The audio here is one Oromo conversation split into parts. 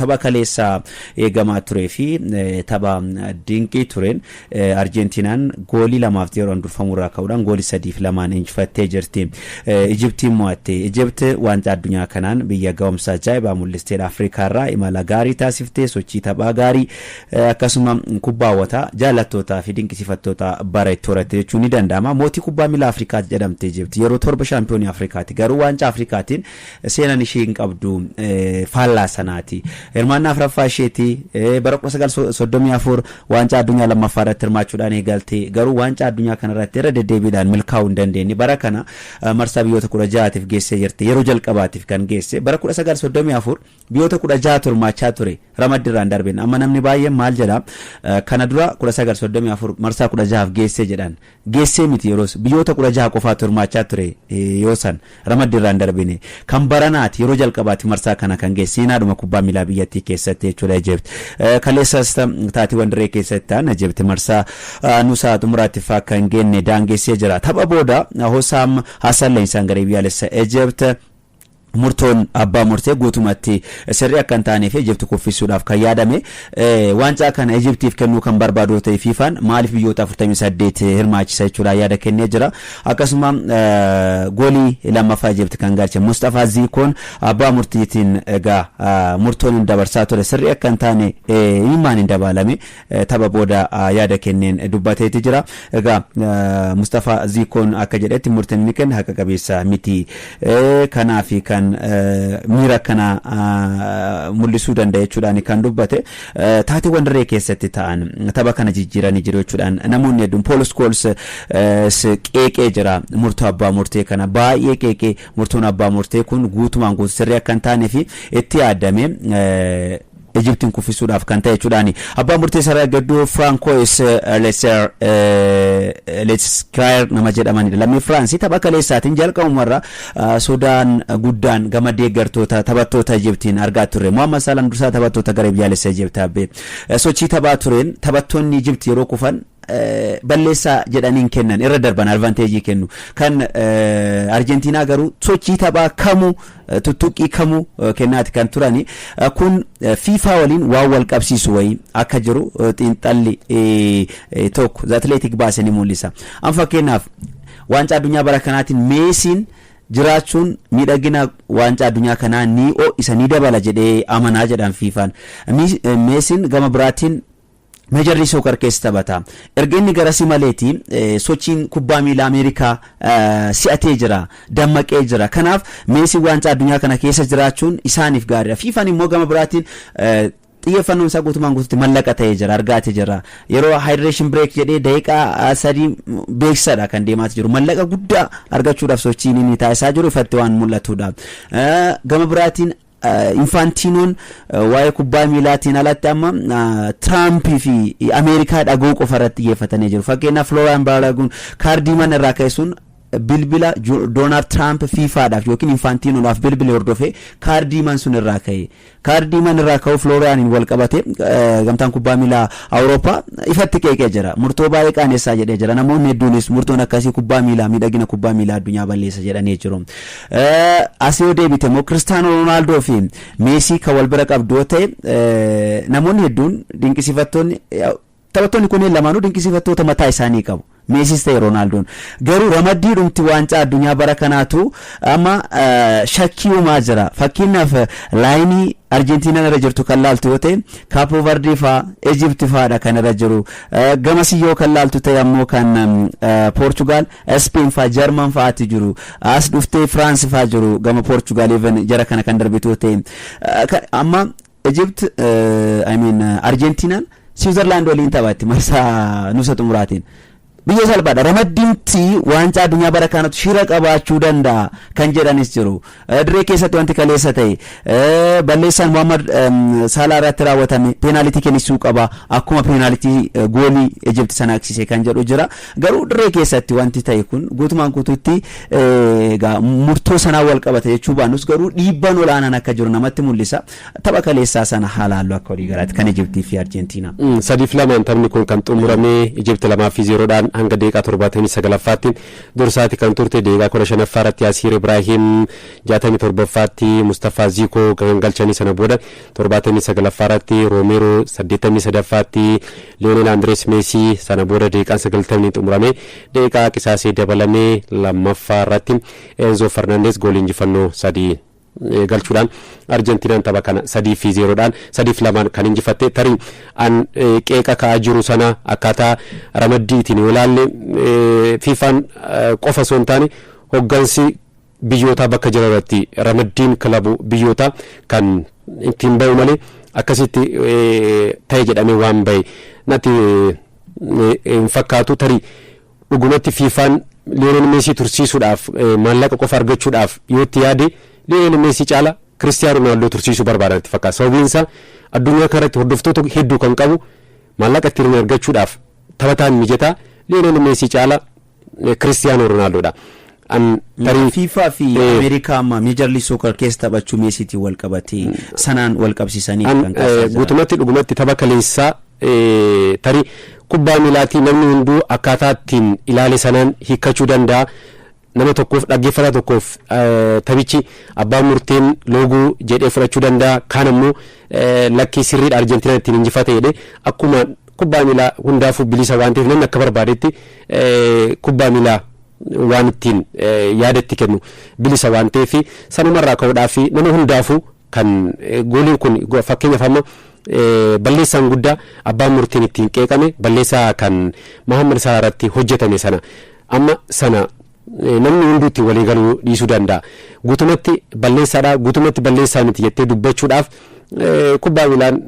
tapha kaleessa eegamaa turee fi tapha dinqii tureen Argentinaan goolii 2-0 durfamurraa ka'uudhaan goolii 3-2 injifattee jirti. Ijiptiin mo'atte. Ijipt waancaa addunyaa kanaan biyya ga'umsa ajaa'ibaa mul'isteedha. Afrikaarraa imala gaarii taasiftee sochii taphaa gaarii akkasuma kubbaa hawwataa jaallattootaa fi dinqisiifattoota bareettoo horatte jechuun ni danda'ama. Mootii kubbaa miilaa Afrikaatti jedhamte Ijipt yeroo torba shaampiyoonii Afrikaatti garuu waancaa Afrikaatiin seenaan ishee hin qabdu faallaa sanaati. Hirmaannaa afuraffaa isheetii bara 1934 waancaa addunyaa lammaffaa irratti hirmaachuudhaan eegalte garuu waancaa addunyaa kanarratti irra deddeebiidhaan milkaa'uu hin dandeenye. Bara kana marsaa biyyoota 16tiif geessee jirti. Yeroo jalqabaatiif kan geesse bara 1934 biyyoota 16 hirmaachaa ture ramaddiirraan darbeen. Amma namni baay'een maal jedha kana dura 1934 marsaa 16f geessee jedhan geessee miti yeroos biyyoota 16 qofaatu hirmaachaa ture yoo san ramaddiirraan darbine kan baranaati yeroo jalqabaatiif marsaa kana kan geesse seenaadhuma kubbaa miilaa biyyattii keessatti jechuudha Ijipt. Kaleessas taatiiwwan dirree keessatti ta'an Ijipt marsaa nuusaa xumuraatiif akka hin geenne daangeessee jira. Tapha booda Hosaam Hassan Leensaan garee biyyaalessa Ijipt murtoon abbaa murtee guutumatti sirrii akka hin taaneef Ijipt kuffisuudhaaf kan yaadame waancaa kana Ijiptiif kennuu kan barbaadu ta'e FIFAan maaliif biyyoota 48 hirmaachisa jechuudha yaada kennee jira. Akkasuma goolii lammaffaa Ijipt kan galche Mustafa Zikoon abbaa murtiitiin egaa murtoon hin dabarsaa ture sirrii akka hin taane himaan hin dabalame tapha booda yaada kenneen dubbateeti jira. Egaa Mustafa Zikoon akka jedhetti murtiin inni kenne haqa qabeessa miti kanaaf kan miira kana mul'isuu danda'a jechuudhaan kan dubbate taatiiwwan dirree keessatti ta'an tapha kana jijjiiranii jiru jechuudhaan namoonni hedduun Paul Scholes qeeqee jira murtoo abbaa murtee kana baay'ee qeeqee murtoon abbaa murtee kun guutumaan guutuu sirrii akka hin taanee fi itti yaadame Ijiptiin kuffisuudhaaf kan ta'e jechuudhaani. Abbaa murtee sarara gadduu Francois Lesker nama jedhamanidha. Lammii Firaansii tapha kaleessaatiin jalqabumarra sodaan guddaan gama deeggartoota taphattoota Ijiptiin argaa turre. Mohaammed Salaan dursaa taphattoota garee biyyaalessa Ijipt abbee sochii taphaa tureen taphattoonni Ijipt yeroo kufan balleessaa jedhaniin kennan irra darban advanteejii kennu kan Argentinaa garuu sochii taphaa kamuu tuttuqqii kamuu kennaati kan turani kun FIFA waliin waan wal qabsiisu wayii akka jiru xiinxalli tokko The Athletic baase ni mul'isa. Amma fakkeenyaaf waancaa addunyaa bara kanaatiin Meesiin jiraachuun miidhagina waancaa addunyaa kanaa ni isa ni dabala jedhee amanaa jedhan FIFAan. Meesiin gama biraatiin Majorri Soccer keessa taphata. Erga inni garasi maleeti sochiin kubbaa miilaa Ameerikaa si'atee jira, dammaqee jira. Kanaaf Meesii waancaa addunyaa kana keessa jiraachuun isaaniif gaariidha. FIFAan immoo gama biraatiin xiyyeeffannoon isaa guutumaan guutuutti mallaqa ta'ee jira, argaatee jira. Yeroo hydration break jedhee daqiiqaa 3 beeksadha kan deemaati jiru. Mallaqa guddaa argachuudhaaf sochiin inni taasisaa jiru ifatti waan mul'atudha. Gama biraatiin Infantinoon waa'ee kubbaa miilaatiin alatti amma Trump fi Ameerikaa dhagoo qofa irratti xiyyeeffatanii jiru. Fakkeenyaaf Florian Balogun kaardii mana irraa kaasuun bilbila Donald Trump FIFAadhaaf yookiin Infantinoodhaaf bilbila hordofee kaardii man sun irraa ka'e. Kaardii man irraa ka'u Florianiin wal qabate gamtaan kubbaa miilaa Awurooppaa ifatti qeeqee jira. Murtoo baay'ee qaanessaa jedhee jira. Namoonni hedduunis murtoon akkasii kubbaa miilaa miidhagina kubbaa miilaa addunyaa balleessa jedhanii jiru. Asii deebite immoo Cristiano Ronaldo fi Messi kan wal bira qabdu yoo ta'e namoonni hedduun dinqisiifattoonni taphattoonni kunneen lamaanuu dinqisiifattoota mataa isaanii qabu. Meesiis ta'e Ronaldoon garuu ramaddii dhumti waancaa addunyaa bara kanaatu amma shakkii uumaa jira. Fakkeenyaaf laayinii Argentinaa irra jirtu kan laaltu yoo ta'e Capo Verde faa Egypt faadha kan irra jiru. Gamasiyyoo kan laaltu ta'e ammoo kan Portugal, Spain faa German faati jiru. As dhuftee France faa jiru gama Portugal even jara kana kan darbitu yoo ta'e amma Egypt Argentinaan Switzerland waliin taphatti marsaa nuusa xumuraatiin. Biyya salphaadha ramaddiinti waancaa addunyaa bara kanatu shira qabaachuu danda'a kan jedhanis jiru. Dirree keessatti wanti kaleessa ta'e balleessaan Mohamed Salah irratti raawwatame peenaalitii kennisuu qaba akkuma peenaalitii goolii Egypt sana aksisee kan jedhu jira. Garuu dirree keessatti wanti ta'e kun guutumaan guutuutti murtoo sanaa wal qabata jechuu baannus garuu dhiibbaan olaanaan akka jiru namatti mul'isa. Tapha kaleessaa sana haalaallu akka walii garaatti kan Egyptii fi Argentinaa. 3-2 taphni kun kan xumuramee Egypt 2-0dhaan hanga deeqaa 79ffaatti dursaati kan turte deeqaa 15ffaarratti Yasiir Ibrahim 67ffaatti Mustafa Ziko gangalchanii sana booda 79ffaarratti Romero 83ffaatti Lionel Andres Messi sana booda deeqaan 90 xumurame deeqaa qisaasee dabalamee lammaffaarratti Enzo Fernandez gool injifannoo 3 galchuudhaan Argentinaan tapha kana 3-0dhaan 3-2 kan injifatte tarii an qeeqa ka'aa jiru sana akkaataa ramaddiitiin yoo ilaalle FIFAn qofa osoo hin taane hoggansi biyyoota bakka jiranitti ramaddiin kilabu biyyoota kan ittiin bahu malee akkasitti ta'e jedhamee waan bahe natti hin fakkaatu tarii dhugumatti FIFAn Lionel Messi tursiisuudhaaf maallaqa qofa argachuudhaaf yoo itti yaade Lionel Messi caala Cristiano Ronaldo tursiisuu barbaadatti fakkaata sababiin isaa addunyaa kanatti hordoftoota hedduu kan qabu maallaqa ittiin argachuudhaaf taphataan mijataa Lionel Messi caala Cristiano Ronaldoodha. FIFA fi America Major League Soccer keessa taphachuu Messiitti wal qabatee sanaan wal qabsiisanii kan guutumatti dhugumatti tapha kaleessaa tarii kubbaa miilaatii namni hunduu akkaataa ittiin ilaale sanaan hiikkachuu danda'a. Nama tokkoof dhaggeeffata tokkoof taphichi abbaa murteen looguu jedhee fudhachuu danda'a kaan ammoo lakkii sirriidha Argentinaan ittiin injifate jedhee akkuma kubbaa miilaa hundaafuu bilisa waan ta'eef namni akka barbaadetti kubbaa miilaa waan ittiin yaadatti kennu bilisa waan ta'eef sanumarraa ka'uudhaaf nama hundaafuu kan gooliin kun fakkeenyaaf amma balleessaan guddaa abbaan murteen ittiin qeeqame balleessaa kan Mohamed Salah irratti hojjetame sana amma sana namni hunduutti walii galuu dhiisuu danda'a guutumatti balleessaadha guutumatti balleessaa miti jettee dubbachuudhaaf kubbaa miilaan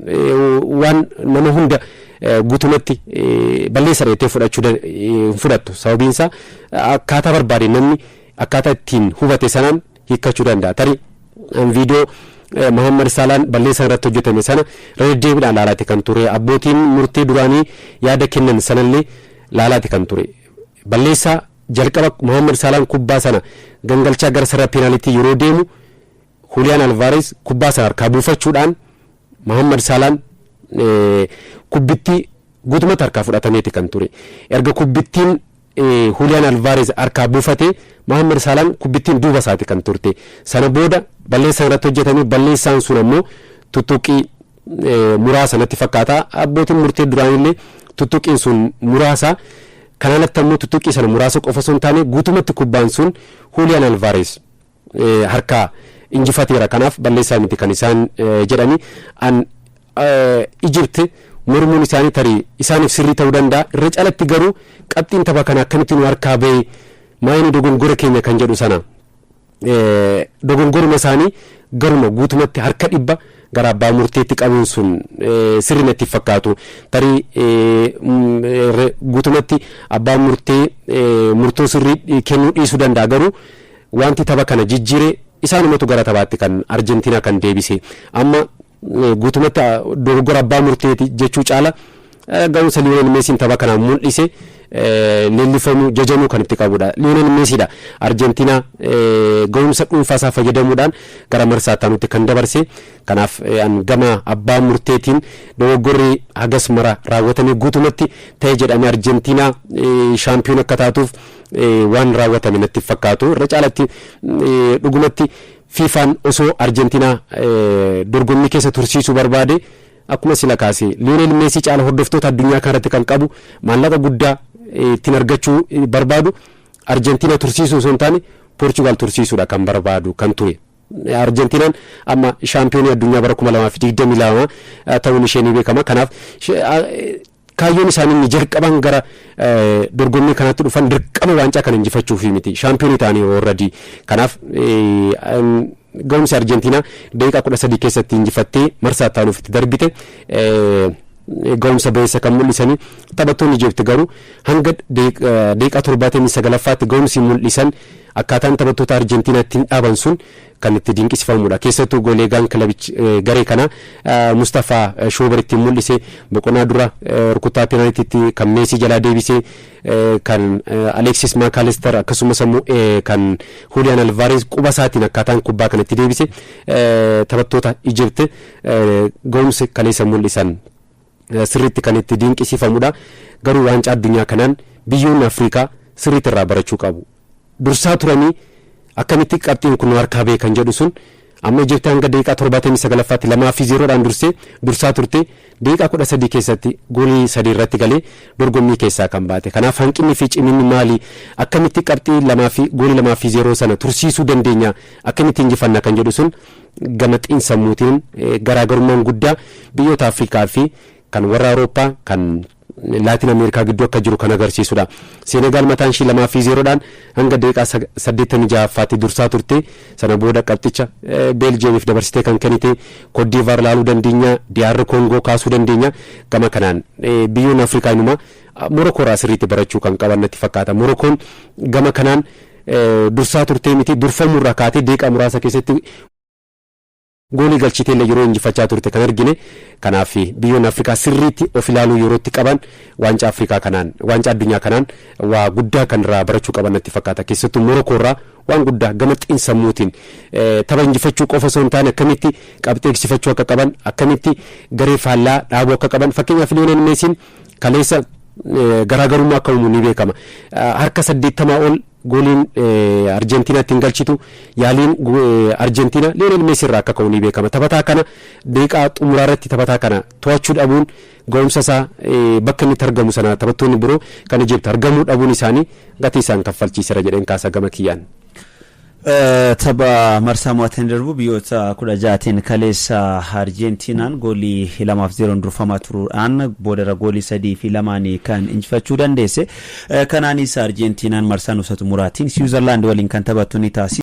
waan nama hunda guutumatti balleessaa jettee fudhattu sababiin isaa akkaataa barbaade namni akkaataa ittiin hubate sanaan hiikkachuu danda'a tarii viidiyoo Mohamed Salaan balleessaa irratti hojjetame sana reddeebiidhaan laalaati kan ture abbootiin murtii duraanii yaada kennan sanallee laalaati kan ture balleessaa jalqaba Mohamed Salaan kubbaa sana gangalchaa gara sarara penaltii yeroo deemu Julian Alvarez kubbaa sana harkaa buufachuudhaan Mohamed Salaan kubbitti guutumatti harkaa fudhatameeti kan ture erga kubbittiin Julian Alvarez harkaa buufate Mohamed Salaan kubbittiin duuba isaati kan turte sana booda balleessaa irratti hojjetame balleessaan sun ammoo tuttuqii muraasa natti fakkaata abbootiin murtii duraanillee tuttuqiin sun muraasa kanalatti ammoo tuttuqii sana muraasa qofa osoo hin taane guutumatti kubbaan sun Julian Alvarez harkaa injifateera kanaaf balleessaa miti kan isaan jedhani an Egypt mormuun isaanii tarii isaaniif sirrii ta'uu danda'a irra caalatti garuu qabxiin tapha kana akkamitti nu harkaa ba'e maayini dogongora keenya kan jedhu sana dogongoruma isaanii garuma guutumatti harka dhibba gara abbaa murteetti qabuun sun sirrii natti fakkaatu tarii guutumatti abbaa murtee murtoo sirrii kennuu dhiisuu danda'a garuu wanti tapha kana jijjiire isaanumatu gara taphaatti kan Argentinaa kan deebise amma guutumatti dogongora abbaa murteeti jechuu caala ga'umsa Lionel Messiin tapha kana mul'ise leellifamuu jajamuu kan itti qabudha Lionel Messiidha Argentinaa ga'umsa dhuunfaa isaa fayyadamuudhaan gara marsaa taanutti kan dabarse kanaaf gama abbaa murteetiin dogoggorri hagas mara raawwatame guutumatti ta'e jedhame Argentinaa shaampiyoon akka taatuuf waan raawwatame natti fakkaatu irra caalatti dhugumatti FIFAn osoo Argentinaa dorgommii keessa tursiisuu barbaade akkuma sila kaase Lionel Messi caala hordoftoota addunyaa kanatti kan qabu maallaqa guddaa ittiin argachuu barbaadu Argentinaa tursiisuu osoo hin taane Portugal tursiisuudha kan barbaadu kan ture Argentinaan amma shaampiyoonii addunyaa bara 2022 ta'uun ishee ni beekama kanaaf kaayyoon isaanii jalqaban gara dorgommii kanatti dhufan dirqama waancaa kan injifachuuf miti shaampiyoonii ta'anii already kanaaf ga'umsi Argentinaa daqiiqaa 13 keessatti injifattee marsaa taanuuf itti darbite ga'umsa beessa kan mul'isanii taphattoonni Egypt garuu hanga daqiiqaa 79ffaatti ga'umsi mul'isan akkaataan taphattoota Argentinaa ittiin dhaaban sun kan itti dinqisiifamudha keessattuu gooleegaan kilabichi garee kana Mustafa Shober ittiin mul'ise boqonnaa dura rukuttaa penaltiitti kan Messi jalaa deebise kan Alexis McAllister akkasumas immoo kan Julian Alvarez quba isaatiin akkaataan kubbaa kanatti deebise taphattoota Egypt ga'umsa kaleessa mul'isan sirriitti kan itti dinqisiifamudha garuu waancaa addunyaa kanaan biyyoonni Afrikaa sirriitti irraa barachuu qabu. Dursaa turanii akkamitti qabxiin kun harkaa beekan jedhu sun amma Ijiptii hanga daqiiqaa 79ffaatti 2-0dhaan dursaa turte daqiiqaa 13 keessatti goolii 3 irratti galee dorgommii keessaa kan baate. Kanaaf hanqinni fi ciminni maali? Akkamitti qabxii 2-0 sana tursiisuu dandeenya? Akkamitti injifanna kan jedhu sun gama xiinsammuutiin garaagarummaan guddaa biyyoota Afrikaa fi kan warra Awurooppaa kan Laatiin Ameerikaa gidduu akka jiru kan agarsiisudha. Senegaal mataan ishii 2-0dhaan hanga daqiiqaa 86ffaatti dursaa turte. Sana booda qabxicha Beeljiyeemiif dabarsitee kan kennite. Koodiivaar laaluu dandeenya, DR Koongoo kaasuu dandeenya. Gama kanaan biyyoonni Afrikaa inuma Morokoo irraa sirriitti barachuu kan qaban natti fakkaata. Morokoon gama kanaan dursaa turtee miti durfamuu irraa kaatee daqiiqaa muraasa keessatti goolii galchitee yeroo injifachaa turte kan argine. Kanaaf biyyoonni Afrikaa sirriitti of ilaaluu yerootti qaban waancaa Afrikaa kanaan waancaa addunyaa kanaan waa guddaa kan irraa barachuu qaban natti fakkaata. Keessattuu Morokoo irraa waan guddaa gama xiinsammuutiin tapha injifachuu qofa osoo hin taane akkamitti qabxii eegsifachuu akka qaban, akkamitti garee faallaa dhaabuu akka qaban. Fakkeenyaaf Liyoonel Meesiin kaleessa garaagarummaa akka uumu ni beekama. Harka 80 ol gooliin Arjentiinaatti hin galchitu. Yaaliin Arjentiina Liyoonel Meesii irraa akka ka'u ni beekama. Taphataa kana daqiiqaa xumuraa irratti taphataa kana to'achuu dhabuun ga'umsa isaa bakka inni argamu sana taphattoonni biroo kan Ijipti argamuu dhabuun isaanii gatii isaan kaffalchiisera jedheen kaasa gama kiyyaan. Tapha marsaa mo'ateen darbu biyyoota 16tiin kaleessa Arjentiinaan goolii 2-0 durfamaa turuudhaan boodarra goolii 3-2 kan injifachuu dandeesse. Kanaanis Arjentiinaan marsaa nusatu muraatiin Siwiizerlaand waliin kan taphattu ni taasisa.